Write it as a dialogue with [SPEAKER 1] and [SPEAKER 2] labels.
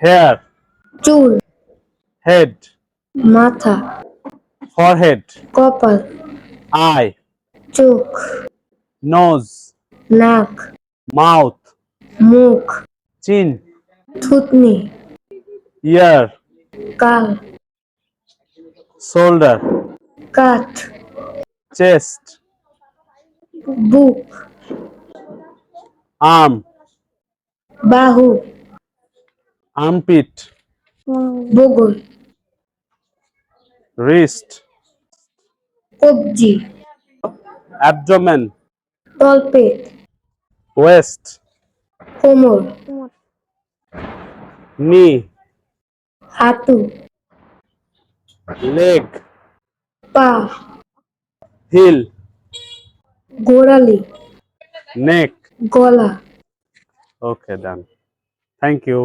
[SPEAKER 1] hair,
[SPEAKER 2] চুল,
[SPEAKER 1] head,
[SPEAKER 2] মাথা,
[SPEAKER 1] forehead,
[SPEAKER 2] কপাল,
[SPEAKER 1] eye,
[SPEAKER 2] চোখ,
[SPEAKER 1] nose,
[SPEAKER 2] নাক,
[SPEAKER 1] mouth,
[SPEAKER 2] মুখ,
[SPEAKER 1] chin,
[SPEAKER 2] থুতনি,
[SPEAKER 1] ear,
[SPEAKER 2] কাল,
[SPEAKER 1] shoulder,
[SPEAKER 2] কাঁধ,
[SPEAKER 1] chest,
[SPEAKER 2] বুক,
[SPEAKER 1] arm,
[SPEAKER 2] বাহু,
[SPEAKER 1] armpit,
[SPEAKER 2] বগল,
[SPEAKER 1] wrist,
[SPEAKER 2] কবজি,
[SPEAKER 1] abdomen,
[SPEAKER 2] তলপেট,
[SPEAKER 1] waist,
[SPEAKER 2] কোমর,
[SPEAKER 1] knee,
[SPEAKER 2] হাঁটু,
[SPEAKER 1] leg,
[SPEAKER 2] পা,
[SPEAKER 1] heel,
[SPEAKER 2] গোড়ালি,
[SPEAKER 1] neck.
[SPEAKER 2] গলা।
[SPEAKER 1] Okay, done. Thank you.